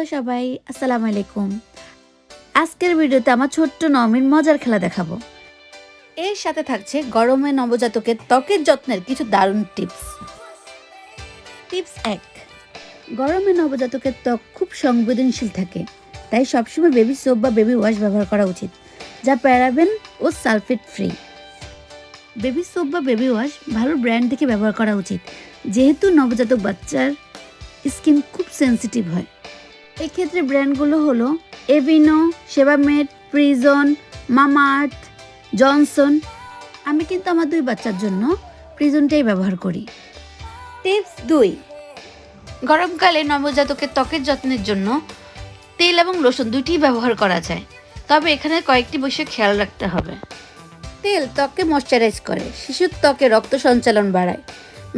Hello সবাই, আসসালামু আলাইকুম। আজকের ভিডিওতে আমার ছোট্ট নমির মজার খেলা দেখাবো। এর সাথে থাকছে গরমে নবজাতকের ত্বকের যত্নের কিছু দারুণ টিপস। টিপস 1, গরমে নবজাতকের ত্বক খুব সংবেদনশীল থাকে, তাই সবসময় বেবি সোপ বা বেবি ওয়াশ ব্যবহার করা উচিত, যা প্যারাবেন ও সালফেট ফ্রি। বেবি সোপ বা বেবি ওয়াশ ভালো ব্র্যান্ড থেকে ব্যবহার করা উচিত, যেহেতু নবজাতক বাচ্চার স্কিন খুব সেন্সিটিভ হয়। এক্ষেত্রে ব্র্যান্ডগুলো হলো এভিনো, সেবামেড, প্রিজন, মামাআর্থ, জনসন। আমি কিন্তু আমার 2 বাচ্চার জন্য প্রিজনটাই ব্যবহার করি। টিপস 2, গরমকালে নবজাতকের ত্বকের যত্নের জন্য তেল এবং লোশন দুইটিই ব্যবহার করা যায়, তবে এখানে কয়েকটি বিষয় খেয়াল রাখতে হবে। তেল ত্বককে ময়শ্চারাইজ করে, শিশুর ত্বকে রক্ত সঞ্চালন বাড়ায়,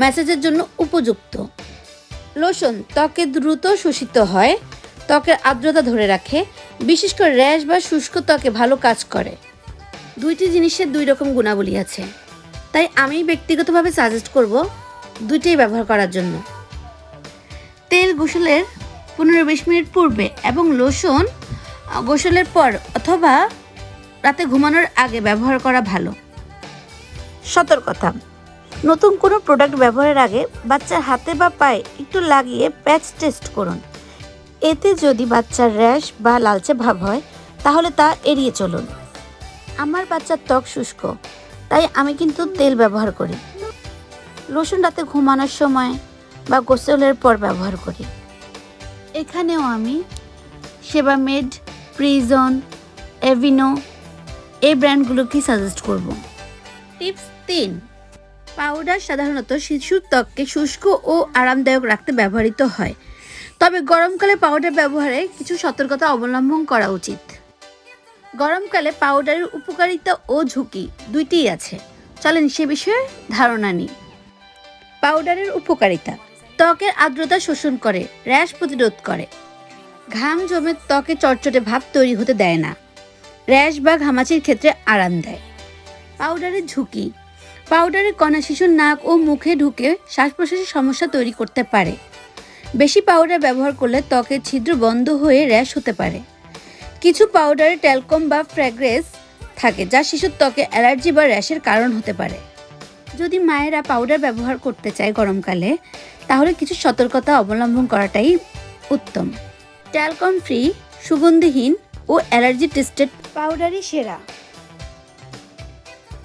ম্যাসাজের জন্য উপযুক্ত। লোশন ত্বকে দ্রুত শোষিত হয়, ত্বকের আর্দ্রতা ধরে রাখে, বিশেষ করে র্যাশ বা শুষ্ক ত্বকে ভালো কাজ করে। দুইটি জিনিসের 2 রকম গুণাবলী আছে, তাই আমি ব্যক্তিগতভাবে সাজেস্ট করব দুইটাই ব্যবহার করার জন্য। তেল গোসলের 15-20 মিনিট পূর্বে এবং লোশন গোসলের পর অথবা রাতে ঘুমানোর আগে ব্যবহার করা ভালো। সতর্কতা, নতুন কোনো প্রোডাক্ট ব্যবহারের আগে বাচ্চার হাতে বা পায়ে একটু লাগিয়ে প্যাচ টেস্ট করুন। এতে যদি বাচ্চার র্যাশ বা লালচে ভাব হয় তাহলে তা এড়িয়ে চলুন। আমার বাচ্চার ত্বক শুষ্ক, তাই আমি কিন্তু তেল ব্যবহার করি। লোশন রাতে ঘুমানোর সময় বা গোসলের পর ব্যবহার করি। এখানেও আমি সেবামেড, প্রিজন, এভিনো এই ব্র্যান্ডগুলোকেই সাজেস্ট করব। টিপস 3, পাউডার সাধারণত শিশুর ত্বককে শুষ্ক ও আরামদায়ক রাখতে ব্যবহৃত হয়, তবে গরমকালে পাউডার ব্যবহারে কিছু সতর্কতা অবলম্বন করা উচিত। গরমকালে পাউডারের উপকারিতা ও ঝুঁকি দুইটিই আছে, চলেন সে বিষয়ে ধারণা নিই। পাউডারের উপকারিতা: ত্বকের আর্দ্রতা শোষণ করে, র্যাশ প্রতিরোধ করে, ঘাম জমে ত্বকে চটচটে ভাব তৈরি হতে দেয় না, র্যাশ বা ঘামাচির ক্ষেত্রে আরাম দেয়। পাউডারের ঝুঁকি: পাউডারের কণা শিশুর নাক ও মুখে ঢুকে শ্বাস প্রশ্বাসের সমস্যা তৈরি করতে পারে। বেশি পাউডার ব্যবহার করলে ত্বকের ছিদ্র বন্ধ হয়ে র্যাশ হতে পারে। কিছু পাউডারে ট্যালকম বা ফ্র্যাগ্রেন্স থাকে, যা শিশুর ত্বকে অ্যালার্জি বা র্যাশের কারণ হতে পারে। যদি মায়েরা পাউডার ব্যবহার করতে চায় গরমকালে, তাহলে কিছু সতর্কতা অবলম্বন করাটাই উত্তম। ট্যালকম ফ্রি, সুগন্ধিহীন ও অ্যালার্জি টেস্টেড পাউডারই সেরা।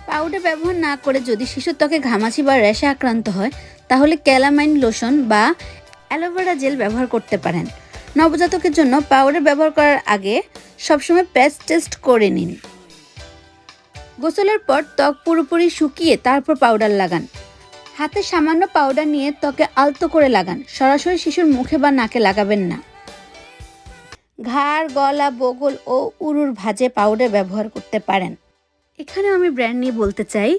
পাউডার ব্যবহার না করে যদি শিশুর ত্বকে ঘামাচি বা র্যাশে আক্রান্ত হয়, তাহলে ক্যালামাইন লোশন বা অ্যালোভেরা জেল ব্যবহার করতে পারেন। নবজাতকের জন্য পাউডার ব্যবহার করার আগে সবসময় প্যাচ টেস্ট করে নিন। গোসলের পর ত্বক পুরোপুরি শুকিয়ে তারপর পাউডার লাগান। হাতে সামান্য পাউডার নিয়ে ত্বকে আলতো করে লাগান, সরাসরি শিশুর মুখে বা নাকে লাগাবেন না। ঘাড়, গলা, বগল ও উরুর ভাঁজে পাউডার ব্যবহার করতে পারেন। এখানে আমি ব্র্যান্ড নিয়ে বলতে চাই,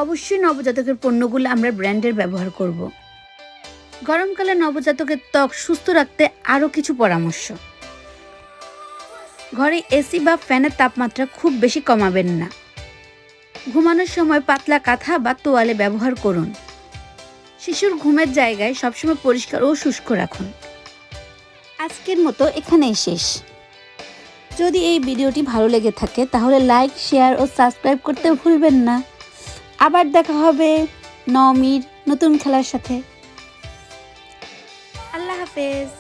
অবশ্যই নবজাতকের পণ্যগুলো আমরা ব্র্যান্ডের ব্যবহার করব। গরমকালে নবজাতকের ত্বক সুস্থ রাখতে আরও কিছু পরামর্শ: ঘরে এসি বা ফ্যানের তাপমাত্রা খুব বেশি কমাবেন না। ঘুমানোর সময় পাতলা কাঁথা বা তোয়ালে ব্যবহার করুন। শিশুর ঘুমের জায়গায় সবসময় পরিষ্কার ও শুষ্ক রাখুন। আজকের মতো এখানেই শেষ। যদি এই ভিডিওটি ভালো লেগে থাকে তাহলে লাইক, শেয়ার ও সাবস্ক্রাইব করতে ভুলবেন না। আবার দেখা হবে নমির নতুন খেলার সাথে। আল্লাহ হাফেজ।